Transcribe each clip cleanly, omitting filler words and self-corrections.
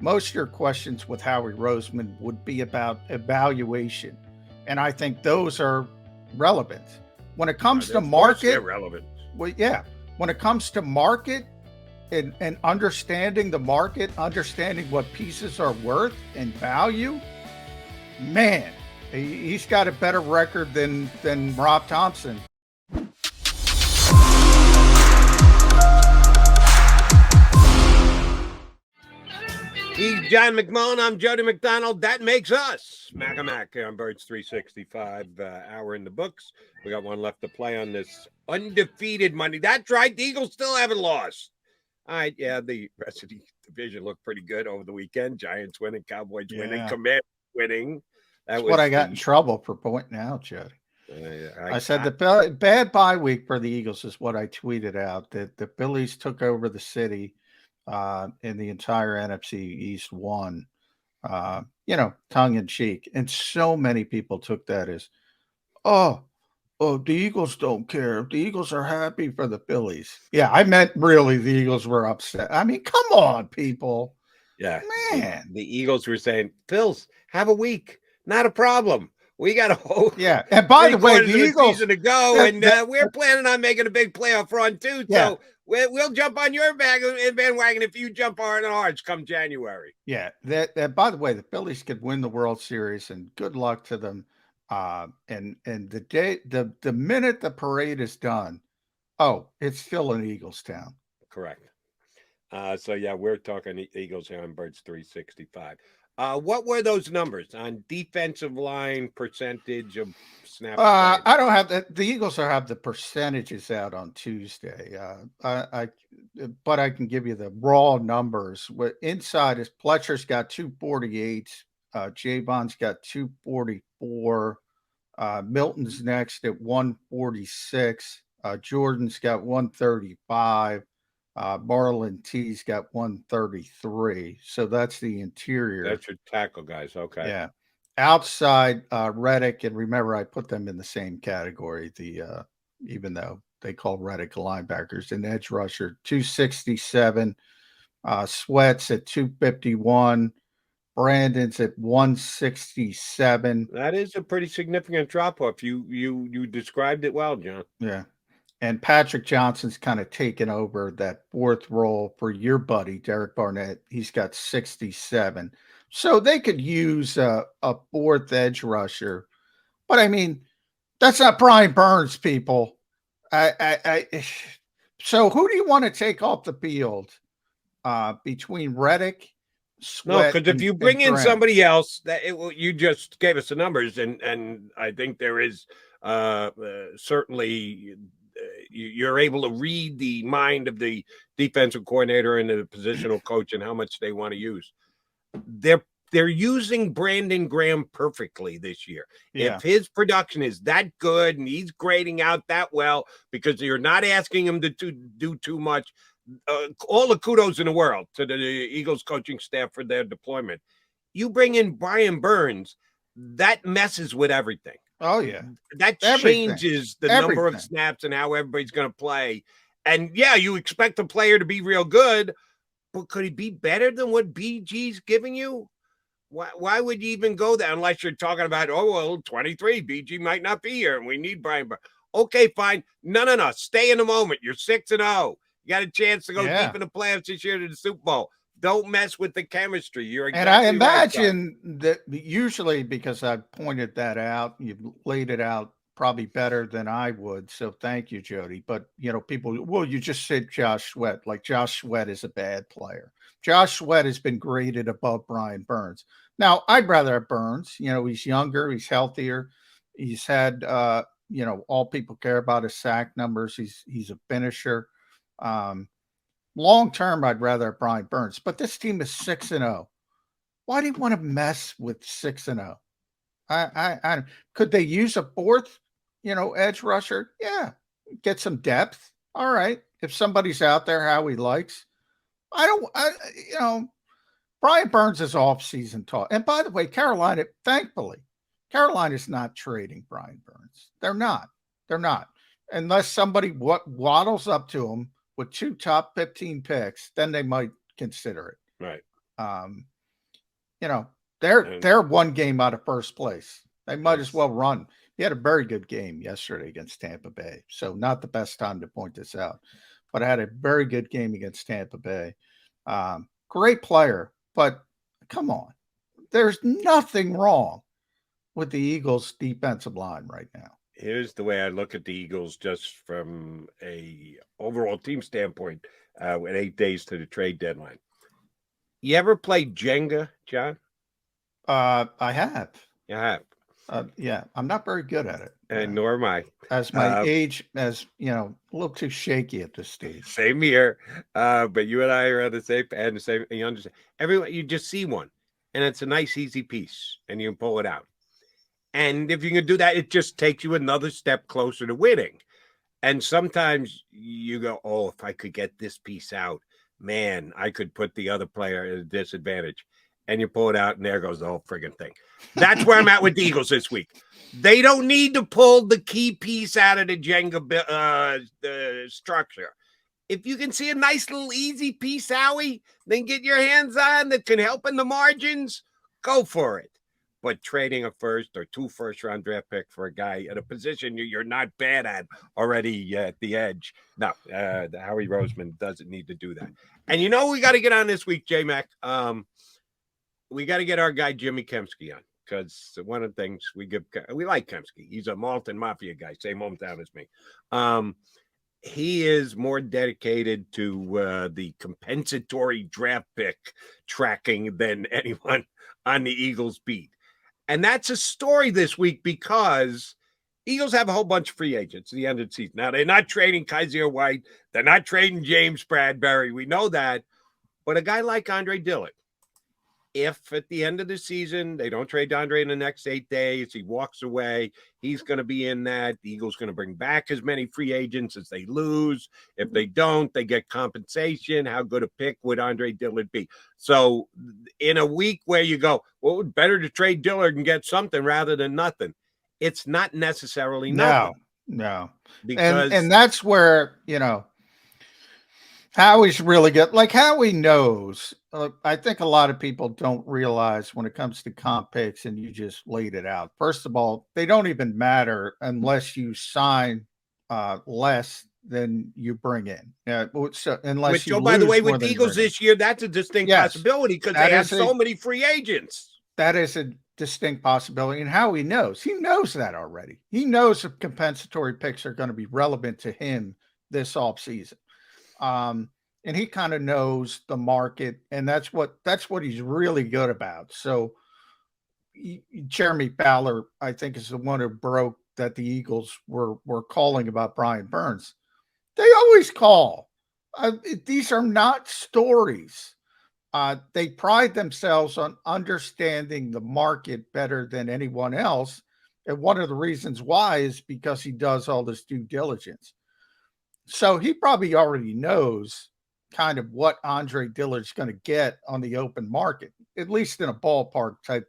most of your questions with Howie Roseman would be about evaluation. And I think those are relevant. When it comes to Of course, they're market, relevant. well, yeah, when it comes to market and understanding the market, understanding what pieces are worth and value, man, he's got a better record than Rob Thompson. He's John McMullen. I'm Jody McDonald. That makes us Mac on Birds 365 hour in the books. We got one left to play on this undefeated Monday. That's right. The Eagles still haven't lost. All right. Yeah, the rest of the division looked pretty good over the weekend. Giants winning, Cowboys winning, Commanders winning. That's what I got in trouble for pointing out, Jody. I said the bad bye week for the Eagles is what I tweeted out, that the Phillies took over the city and the entire NFC East won, tongue in cheek. And so many people took that as, oh, the Eagles don't care. The Eagles are happy for the Phillies. Yeah, I meant really the Eagles were upset. I mean, come on, people. Yeah, man. The Eagles were saying, Phils, have a week. Not a problem. We got a whole And by the way, the Eagles season to go, and we're planning on making a big playoff run too. Yeah. So we'll jump on your bandwagon if you jump on ours come January. Yeah. That by the way, the Phillies could win the World Series, and good luck to them. And the minute the parade is done, it's still an Eagles town. Correct. So yeah, we're talking Eagles here on Birds 365. What were those numbers on defensive line percentage of snaps? I don't have that. The Eagles have the percentages out on Tuesday. But I can give you the raw numbers. What inside is Pletcher's got 248. Javon's got 244. Milton's next at 146. Jordan's got 135. Marlon T's got 133. So that's the interior. That's your tackle guys. Okay. Yeah. Outside, Reddick, and remember I put them in the same category. Even though they call Reddick linebackers, and edge rusher 267. Sweats at 251. Brandon's at 167. That is a pretty significant drop off. You described it well, John. Yeah. And Patrick Johnson's kind of taken over that fourth role for your buddy, Derek Barnett. He's got 67. So they could use a fourth edge rusher. But, I mean, that's not Brian Burns, people. So who do you want to take off the field between Reddick, Sweat? No, because if you bring in somebody else, you just gave us the numbers, and I think there is certainly – you're able to read the mind of the defensive coordinator and the positional coach and how much they want to use. They're using Brandon Graham perfectly this year. Yeah. If his production is that good and he's grading out that well, because you're not asking him to do too much, all the kudos in the world to the Eagles coaching staff for their deployment. You bring in Brian Burns, that messes with everything. Oh, yeah. That changes the number of snaps and how everybody's going to play. And, yeah, you expect the player to be real good, but could he be better than what BG's giving you? Why would you even go there unless you're talking about, 23, BG might not be here, and we need Brian Burns. Okay, fine. No. Stay in the moment. You're 6-0. You got a chance to go deep in the playoffs this year to the Super Bowl. Don't mess with the chemistry. You're exactly and I imagine that usually, because I've pointed that out, you've laid it out probably better than I would. So thank you, Jody. But, people, you just said Josh Sweat. Like, Josh Sweat is a bad player. Josh Sweat has been graded above Brian Burns. Now, I'd rather have Burns. He's younger. He's healthier. He's had, all people care about is sack numbers. He's a finisher. Long term, I'd rather have Brian Burns, but this team is 6-0. Why do you want to mess with 6-0? I could they use a fourth, edge rusher? Yeah, get some depth. All right, if somebody's out there, Howie likes. Brian Burns is off-season talk. And by the way, Carolina, thankfully, Carolina's not trading Brian Burns. They're not, unless somebody waddles up to him with 2 top 15 picks, then they might consider it. Right. You know, they're one game out of first place. They might as well run. He had a very good game yesterday against Tampa Bay. So not the best time to point this out, but I had a very good game against Tampa Bay. Great player, but come on. There's nothing wrong with the Eagles' defensive line right now. Here's the way I look at the Eagles just from a overall team standpoint with 8 days to the trade deadline. You ever play Jenga, John? I have. You have. Yeah, I'm not very good at it. And nor am I. As my age, a little too shaky at this stage. Same here. But you and I are on the same and the same. You understand? Everyone, you just see one, and it's a nice, easy piece, and you can pull it out. And if you can do that, it just takes you another step closer to winning. And sometimes you go, oh, if I could get this piece out, man, I could put the other player at a disadvantage. And you pull it out, and there goes the whole friggin' thing. That's where I'm at with the Eagles this week. They don't need to pull the key piece out of the Jenga structure. If you can see a nice little easy piece, Howie, then get your hands on that can help in the margins, go for it. But trading a first or 2 first-round draft pick for a guy at a position you're not bad at already at the edge, no, Howie Roseman doesn't need to do that. And we got to get on this week, J-Mac. We got to get our guy Jimmy Kempski on because one of the things we like Kempski. He's a Malton Mafia guy, same hometown as me. He is more dedicated to the compensatory draft pick tracking than anyone on the Eagles beat. And that's a story this week because Eagles have a whole bunch of free agents at the end of the season. Now, they're not trading Kaiser White. They're not trading James Bradbury. We know that. But a guy like Andre Dillard, if at the end of the season they don't trade Andre in the next 8 days, he walks away, he's going to be in that. The Eagles going to bring back as many free agents as they lose. If they don't, they get compensation. How good a pick would Andre Dillard be? So in a week where you go, well, it's better to trade Dillard and get something rather than nothing, it's not necessarily nothing. No. Because and that's where, Howie's really good. Like Howie knows. I think a lot of people don't realize when it comes to comp picks, and you just laid it out. First of all, they don't even matter unless you sign less than you bring in. So unless you by the way, with the Eagles this year, that's a distinct possibility because they have so many free agents. That is a distinct possibility, and Howie knows. He knows that already. He knows if compensatory picks are going to be relevant to him this offseason. And he kind of knows the market, and that's what he's really good about. So Jeremy Fowler, I think, is the one who broke that the Eagles were calling about Brian Burns. They always call. These are not stories. They pride themselves on understanding the market better than anyone else. And one of the reasons why is because he does all this due diligence. So he probably already knows kind of what Andre Dillard's going to get on the open market, at least in a ballpark type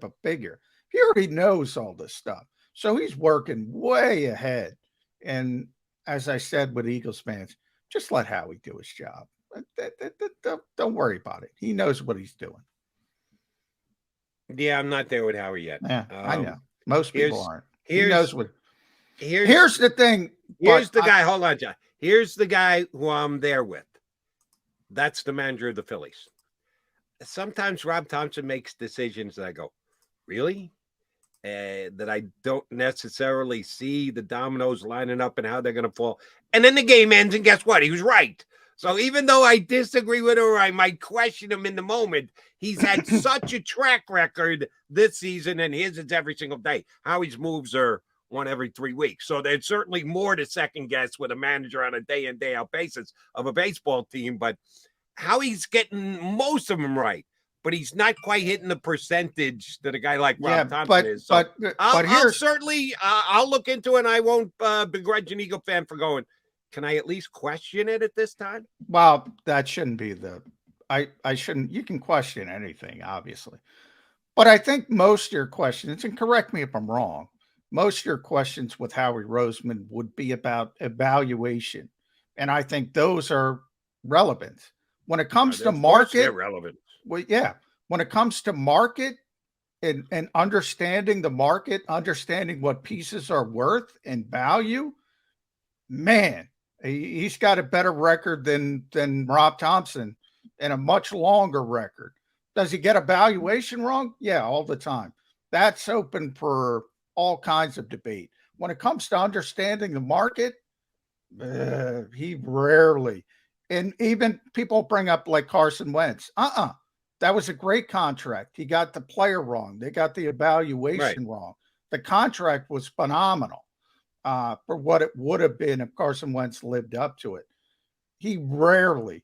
of figure. He already knows all this stuff. So he's working way ahead. And as I said with Eagles fans, just let Howie do his job. Don't worry about it. He knows what he's doing. Yeah, I'm not there with Howie yet. Yeah, I know. Most people aren't. He knows what. Here's the thing. Here's the guy. Hold on, John. Here's the guy who I'm there with. That's the manager of the Phillies. Sometimes Rob Thompson makes decisions that I go, really? That I don't necessarily see the dominoes lining up and how they're going to fall. And then the game ends, and guess what? He was right. So even though I disagree with him or I might question him in the moment, he's had such a track record this season, and his is every single day. Howie's moves are one every 3 weeks. So there's certainly more to second guess with a manager on a day in, day out basis of a baseball team. But Howie's getting most of them right, but he's not quite hitting the percentage that a guy like Rob Thompson is. So I'll look into it, and I won't begrudge an Eagle fan for going, can I at least question it at this time? Well, that shouldn't be I shouldn't. You can question anything, obviously. But I think most of your questions, and correct me if I'm wrong, most of your questions with Howie Roseman would be about evaluation. And I think those are relevant. When it comes to market, relevant. Well, yeah. When it comes to market and understanding the market, understanding what pieces are worth and value, man, he's got a better record than Rob Thompson and a much longer record. Does he get a valuation wrong? Yeah, all the time. That's open for all kinds of debate. When it comes to understanding the market, he rarely. And even people bring up like Carson Wentz. That was a great contract. He got the player wrong. They got the evaluation wrong. The contract was phenomenal for what it would have been if Carson Wentz lived up to it. He rarely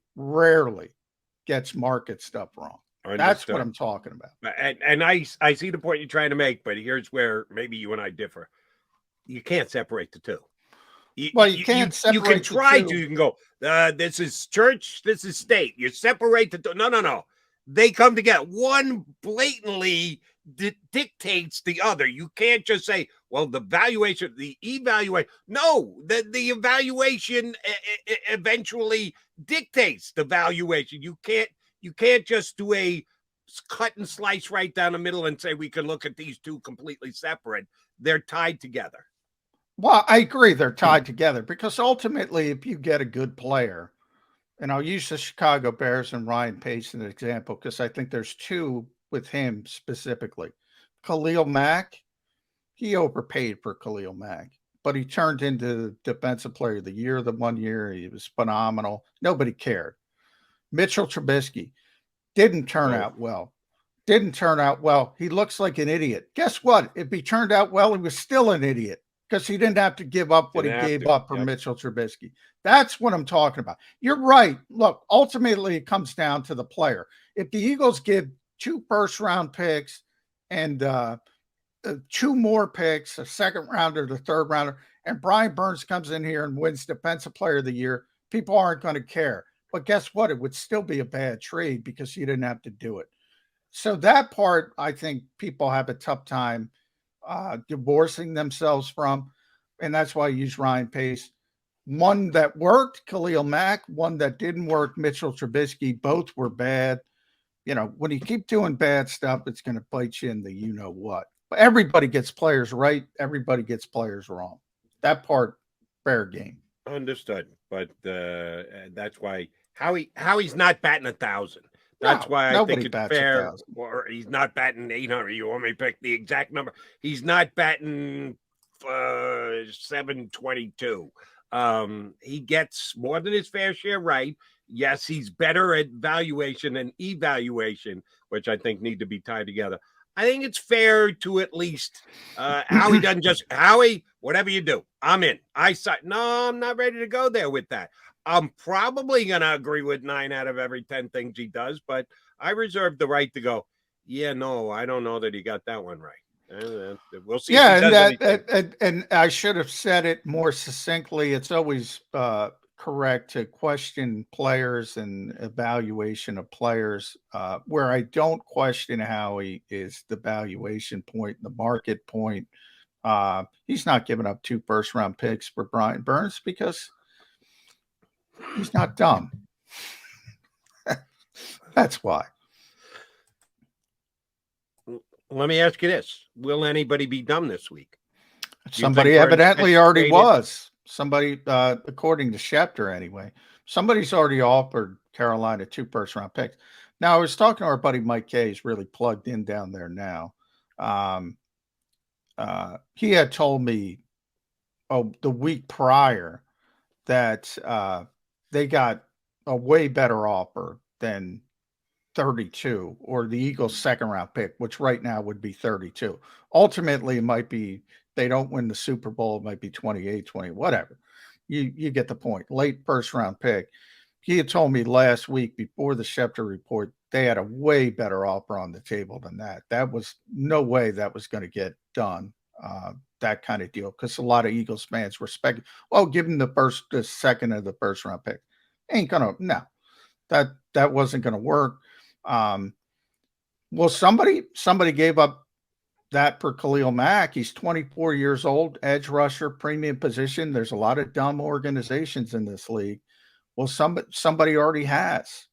gets market stuff wrong. Understood. That's what I'm talking about. And I see the point you're trying to make, but here's where maybe you and I differ. You can't separate the two. You can't separate. You can try to. You can go, this is church, this is state. You separate the two. No. They come together. One blatantly dictates the other. You can't just say, well, the valuation, the evaluation. No, the evaluation eventually dictates the valuation. You can't just do a cut and slice right down the middle and say we can look at these two completely separate. They're tied together. Well, I agree they're tied together because ultimately, if you get a good player, and I'll use the Chicago Bears and Ryan Pace as an example because I think there's two with him specifically. Khalil Mack, he overpaid for Khalil Mack, but he turned into Defensive Player of the Year the 1 year. He was phenomenal. Nobody cared. Mitchell Trubisky didn't turn out well. He looks like an idiot. Guess what? If he turned out well, he was still an idiot because he didn't have to give up what he gave up for Mitchell Trubisky. That's what I'm talking about. You're right. Look, ultimately, it comes down to the player. If the Eagles give 2 first-round picks and 2 more picks, a second rounder, the third rounder, and Brian Burns comes in here and wins Defensive Player of the Year, people aren't going to care. But guess what? It would still be a bad trade because you didn't have to do it. So that part, I think people have a tough time divorcing themselves from, and that's why I use Ryan Pace. One that worked, Khalil Mack. One that didn't work, Mitchell Trubisky. Both were bad. You know, when you keep doing bad stuff, it's going to bite you in the you-know-what. But everybody gets players right. Everybody gets players wrong. That part, fair game. Understood. But that's why Howie's not batting 1,000. That's why I think it's fair. Or he's not batting 800. You want me to pick the exact number? He's not batting 722. He gets more than his fair share right. Yes, he's better at valuation and evaluation, which I think need to be tied together. I think it's fair to at least Howie doesn't just Howie, whatever you do, I'm in. No, I'm not ready to go there with that. I'm probably going to agree with 9 out of every 10 things he does, but I reserve the right to go, yeah, no, I don't know that he got that one right. We'll see. Yeah, and I should have said it more succinctly. It's always correct to question players and evaluation of players. Where I don't question Howie is the valuation point, the market point. He's not giving up 2 first-round picks for Brian Burns because he's not dumb. That's why. Let me ask you this. Will anybody be dumb this week? Somebody evidently already was. Somebody, according to Schefter anyway, somebody's already offered Carolina 2 first-round picks. Now, I was talking to our buddy Mike Kay. He's really plugged in down there now. He had told me the week prior that they got a way better offer than 32 or the Eagles' second-round pick, which right now would be 32. Ultimately, it might be they don't win the Super Bowl. It might be 28, 20, whatever. You get the point. Late first-round pick. He had told me last week before the Schefter report they had a way better offer on the table than that. That was no way that was going to get done, that kind of deal, because a lot of Eagles fans were speculating, give him the second of the first-round pick. Ain't going to, no. That wasn't going to work. Somebody gave up that for Khalil Mack. He's 24 years old, edge rusher, premium position. There's a lot of dumb organizations in this league. Well, somebody already has.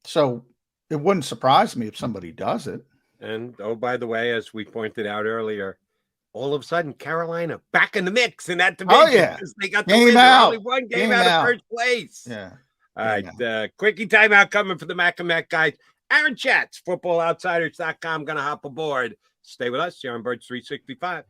So it wouldn't surprise me if somebody does it. And, oh, by the way, as we pointed out earlier, all of a sudden, Carolina back in the mix in that division. Oh, yeah. They got the Game win. They're out. only one game out of first place. Yeah. All right. Quickie timeout coming for the Mac and Mac guys. Aaron Chats, footballoutsiders.com, going to hop aboard. Stay with us here on Birds 365.